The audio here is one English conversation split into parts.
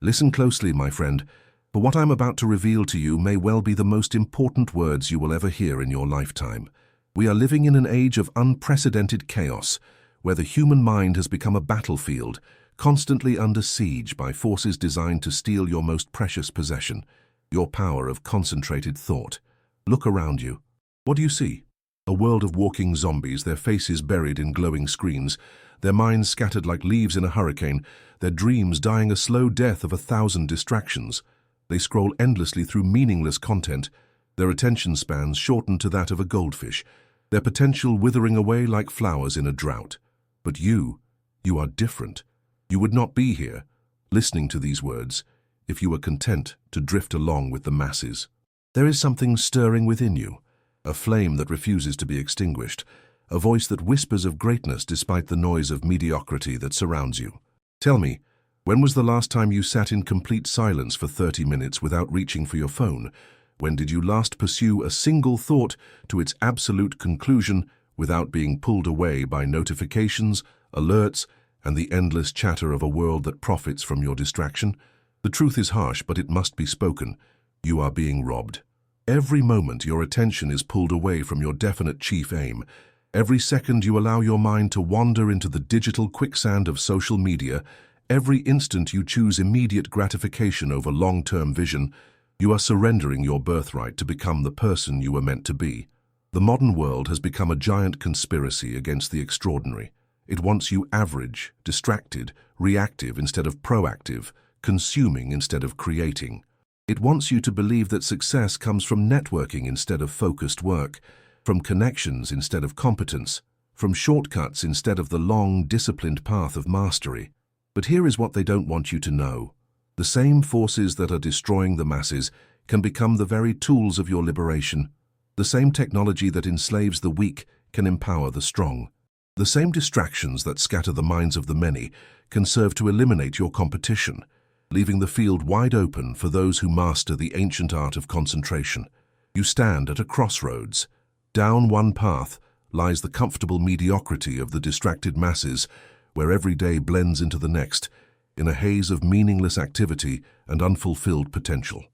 Listen closely, my friend, for what I'm about to reveal to you may well be the most important words you will ever hear in your lifetime. We are living in an age of unprecedented chaos, where the human mind has become a battlefield, constantly under siege by forces designed to steal your most precious possession, your power of concentrated thought. Look around you. What do you see? A world of walking zombies, their faces buried in glowing screens, their minds scattered like leaves in a hurricane, their dreams dying a slow death of 1,000 distractions. They scroll endlessly through meaningless content, their attention spans shortened to that of a goldfish, their potential withering away like flowers in a drought. But you are different. You would not be here, listening to these words, if you were content to drift along with the masses. There is something stirring within you, a flame that refuses to be extinguished, a voice that whispers of greatness despite the noise of mediocrity that surrounds you. Tell me, when was the last time you sat in complete silence for 30 minutes without reaching for your phone? When did you last pursue a single thought to its absolute conclusion without being pulled away by notifications, alerts, and the endless chatter of a world that profits from your distraction? The truth is harsh, but it must be spoken. You are being robbed. Every moment your attention is pulled away from your definite chief aim. Every second you allow your mind to wander into the digital quicksand of social media. Every instant you choose immediate gratification over long-term vision. You are surrendering your birthright to become the person you were meant to be. The modern world has become a giant conspiracy against the extraordinary. It wants you average, distracted, reactive instead of proactive, consuming instead of creating. It wants you to believe that success comes from networking instead of focused work, from connections instead of competence, from shortcuts instead of the long, disciplined path of mastery. But here is what they don't want you to know. The same forces that are destroying the masses can become the very tools of your liberation. The same technology that enslaves the weak can empower the strong. The same distractions that scatter the minds of the many can serve to eliminate your competition, leaving the field wide open for those who master the ancient art of concentration. You stand at a crossroads. Down one path lies the comfortable mediocrity of the distracted masses, where every day blends into the next, in a haze of meaningless activity and unfulfilled potential.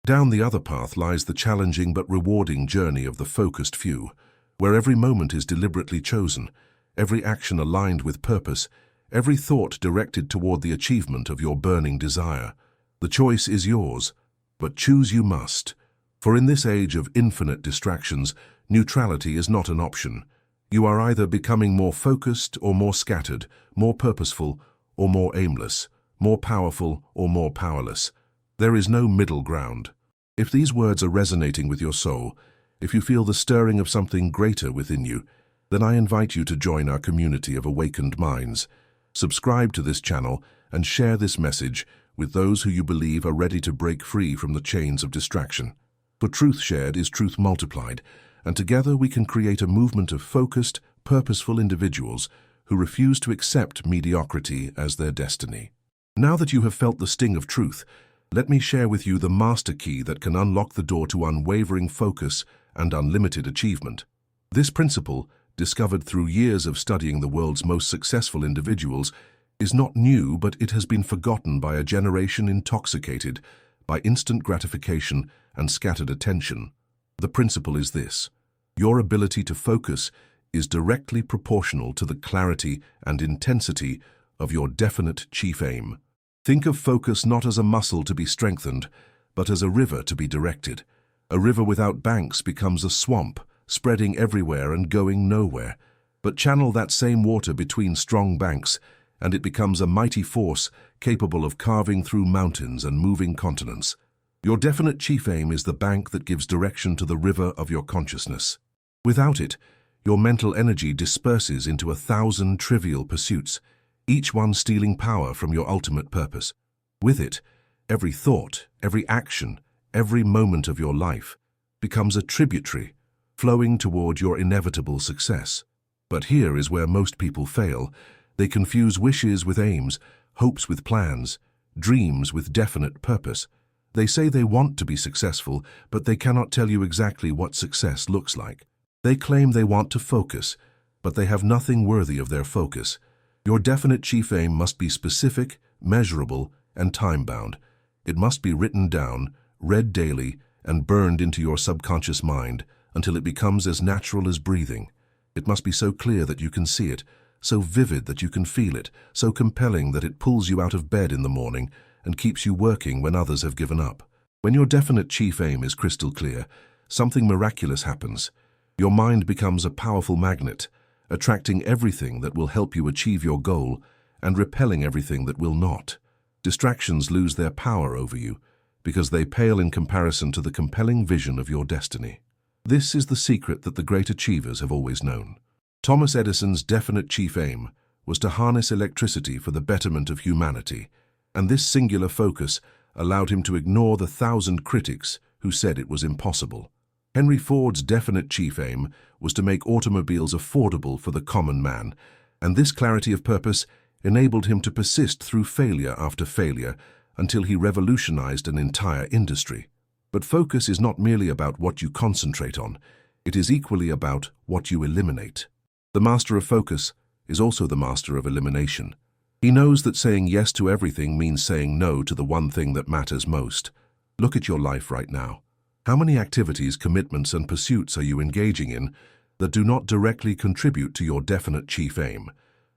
Down the other path lies the challenging but rewarding journey of the focused few, where every moment is deliberately chosen, every action aligned with purpose, every thought directed toward the achievement of your burning desire. The choice is yours, but choose you must. For in this age of infinite distractions, neutrality is not an option. You are either becoming more focused or more scattered, more purposeful or more aimless, more powerful or more powerless. There is no middle ground. If these words are resonating with your soul, if you feel the stirring of something greater within you, then I invite you to join our community of awakened minds. Subscribe to this channel and share this message with those who you believe are ready to break free from the chains of distraction. For truth shared is truth multiplied, and together we can create a movement of focused, purposeful individuals who refuse to accept mediocrity as their destiny. Now that you have felt the sting of truth, let me share with you the master key that can unlock the door to unwavering focus and unlimited achievement. This principle, discovered through years of studying the world's most successful individuals, is not new, but it has been forgotten by a generation intoxicated by instant gratification and scattered attention. The principle is this: your ability to focus is directly proportional to the clarity and intensity of your definite chief aim. Think of focus not as a muscle to be strengthened, but as a river to be directed. A river without banks becomes a swamp, spreading everywhere and going nowhere. But channel that same water between strong banks, and it becomes a mighty force capable of carving through mountains and moving continents. Your definite chief aim is the bank that gives direction to the river of your consciousness. Without it, your mental energy disperses into 1,000 trivial pursuits, each one stealing power from your ultimate purpose. With it, every thought, every action, every moment of your life becomes a tributary, flowing toward your inevitable success. But here is where most people fail. They confuse wishes with aims, hopes with plans, dreams with definite purpose. They say they want to be successful, but they cannot tell you exactly what success looks like. They claim they want to focus, but they have nothing worthy of their focus. Your definite chief aim must be specific, measurable, and time-bound. It must be written down, read daily, and burned into your subconscious mind until it becomes as natural as breathing. It must be so clear that you can see it, so vivid that you can feel it, so compelling that it pulls you out of bed in the morning and keeps you working when others have given up. When your definite chief aim is crystal clear, something miraculous happens. Your mind becomes a powerful magnet, attracting everything that will help you achieve your goal and repelling everything that will not. Distractions lose their power over you because they pale in comparison to the compelling vision of your destiny. This is the secret that the great achievers have always known. Thomas Edison's definite chief aim was to harness electricity for the betterment of humanity, and this singular focus allowed him to ignore the 1,000 critics who said it was impossible. Henry Ford's definite chief aim was to make automobiles affordable for the common man, and this clarity of purpose enabled him to persist through failure after failure until he revolutionized an entire industry. But focus is not merely about what you concentrate on, it is equally about what you eliminate. The master of focus is also the master of elimination. He knows that saying yes to everything means saying no to the one thing that matters most. Look at your life right now. How many activities, commitments, and pursuits are you engaging in that do not directly contribute to your definite chief aim?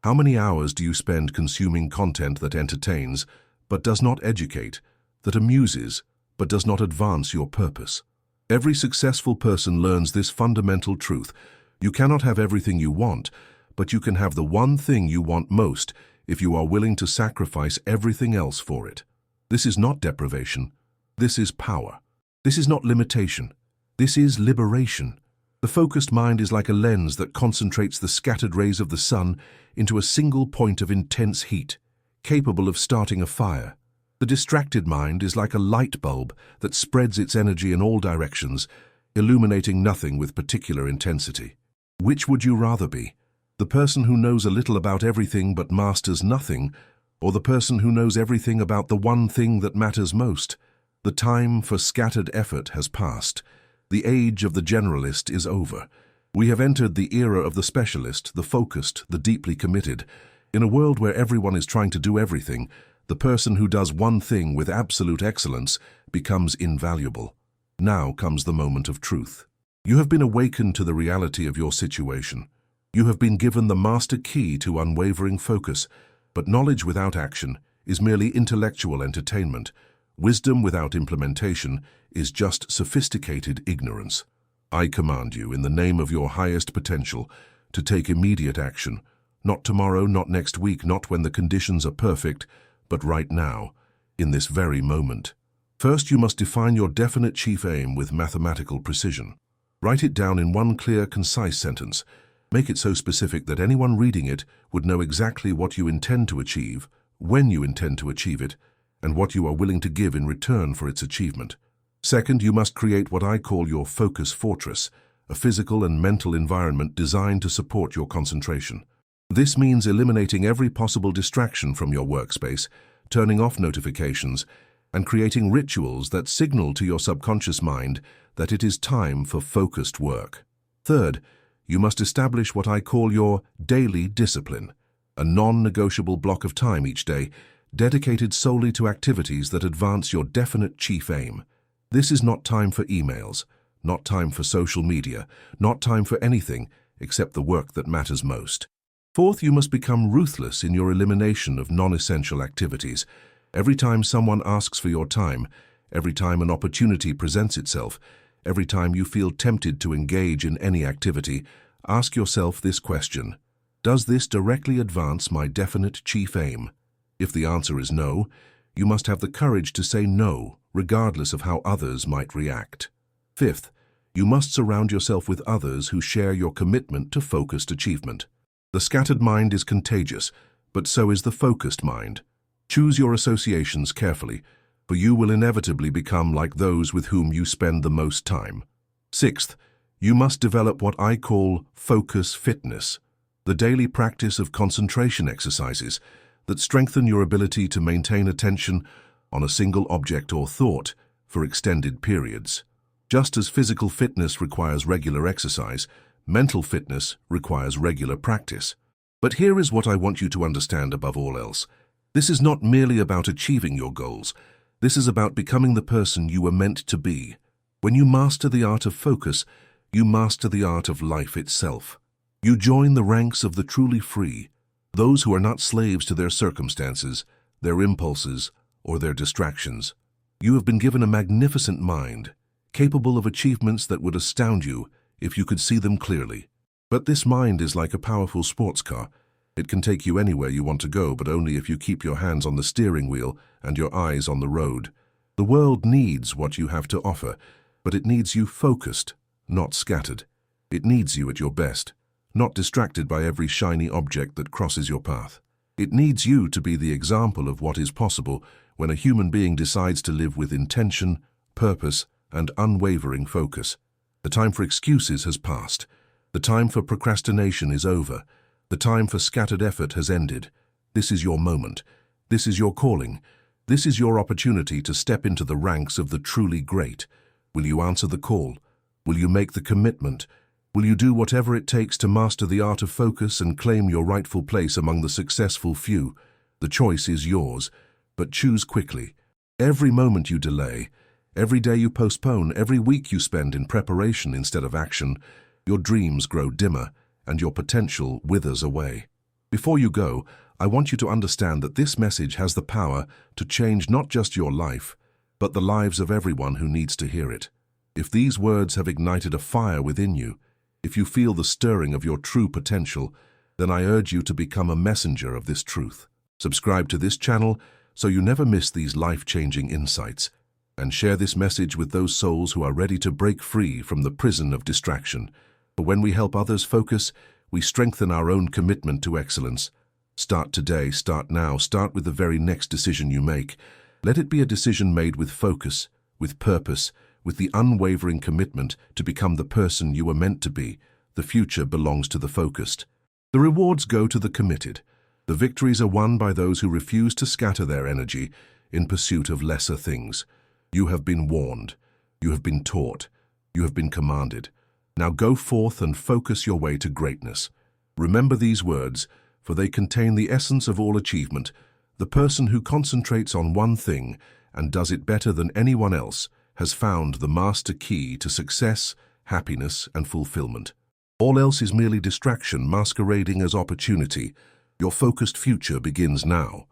How many hours do you spend consuming content that entertains, but does not educate, that amuses, but does not advance your purpose? Every successful person learns this fundamental truth. You cannot have everything you want, but you can have the one thing you want most if you are willing to sacrifice everything else for it. This is not deprivation. This is power. This is not limitation. This is liberation. The focused mind is like a lens that concentrates the scattered rays of the sun into a single point of intense heat, capable of starting a fire. The distracted mind is like a light bulb that spreads its energy in all directions, illuminating nothing with particular intensity. Which would you rather be? The person who knows a little about everything but masters nothing, or the person who knows everything about the one thing that matters most? The time for scattered effort has passed. The age of the generalist is over. We have entered the era of the specialist, the focused, the deeply committed. In a world where everyone is trying to do everything, the person who does one thing with absolute excellence becomes invaluable. Now comes the moment of truth. You have been awakened to the reality of your situation. You have been given the master key to unwavering focus, but knowledge without action is merely intellectual entertainment. Wisdom without implementation is just sophisticated ignorance. I command you, in the name of your highest potential, to take immediate action. Not tomorrow, not next week, not when the conditions are perfect, but right now, in this very moment. First, you must define your definite chief aim with mathematical precision. Write it down in one clear, concise sentence. Make it so specific that anyone reading it would know exactly what you intend to achieve, when you intend to achieve it, and what you are willing to give in return for its achievement. Second, you must create what I call your focus fortress, a physical and mental environment designed to support your concentration. This means eliminating every possible distraction from your workspace, turning off notifications, and creating rituals that signal to your subconscious mind that it is time for focused work. Third, you must establish what I call your daily discipline, a non-negotiable block of time each day dedicated solely to activities that advance your definite chief aim. This is not time for emails, not time for social media, not time for anything except the work that matters most. Fourth, you must become ruthless in your elimination of non-essential activities. Every time someone asks for your time, every time an opportunity presents itself, every time you feel tempted to engage in any activity, ask yourself this question: does this directly advance my definite chief aim? If the answer is no, you must have the courage to say no, regardless of how others might react. Fifth, you must surround yourself with others who share your commitment to focused achievement. The scattered mind is contagious, but so is the focused mind. Choose your associations carefully, for you will inevitably become like those with whom you spend the most time. Sixth, you must develop what I call focus fitness, the daily practice of concentration exercises that strengthen your ability to maintain attention on a single object or thought for extended periods. Just as physical fitness requires regular exercise, mental fitness requires regular practice. But here is what I want you to understand above all else. This is not merely about achieving your goals. This is about becoming the person you were meant to be. When you master the art of focus, you master the art of life itself. You join the ranks of the truly free, those who are not slaves to their circumstances, their impulses, or their distractions. You have been given a magnificent mind, capable of achievements that would astound you if you could see them clearly. But this mind is like a powerful sports car. It can take you anywhere you want to go, but only if you keep your hands on the steering wheel and your eyes on the road. The world needs what you have to offer, but it needs you focused, not scattered. It needs you at your best, not distracted by every shiny object that crosses your path. It needs you to be the example of what is possible when a human being decides to live with intention, purpose, and unwavering focus. The time for excuses has passed. The time for procrastination is over. The time for scattered effort has ended. This is your moment. This is your calling. This is your opportunity to step into the ranks of the truly great. Will you answer the call? Will you make the commitment? Will you do whatever it takes to master the art of focus and claim your rightful place among the successful few? The choice is yours, but choose quickly. Every moment you delay, every day you postpone, every week you spend in preparation instead of action, your dreams grow dimmer and your potential withers away. Before you go, I want you to understand that this message has the power to change not just your life, but the lives of everyone who needs to hear it. If these words have ignited a fire within you, if you feel the stirring of your true potential, then I urge you to become a messenger of this truth. Subscribe to this channel so you never miss these life-changing insights, and share this message with those souls who are ready to break free from the prison of distraction. For when we help others focus, we strengthen our own commitment to excellence. Start today, start now, start with the very next decision you make. Let it be a decision made with focus, with purpose, with the unwavering commitment to become the person you were meant to be. The future belongs to the focused. The rewards go to the committed. The victories are won by those who refuse to scatter their energy in pursuit of lesser things. You have been warned. You have been taught. You have been commanded. Now go forth and focus your way to greatness. Remember these words, for they contain the essence of all achievement. The person who concentrates on one thing and does it better than anyone else has found the master key to success, happiness, and fulfillment. All else is merely distraction masquerading as opportunity. Your focused future begins now.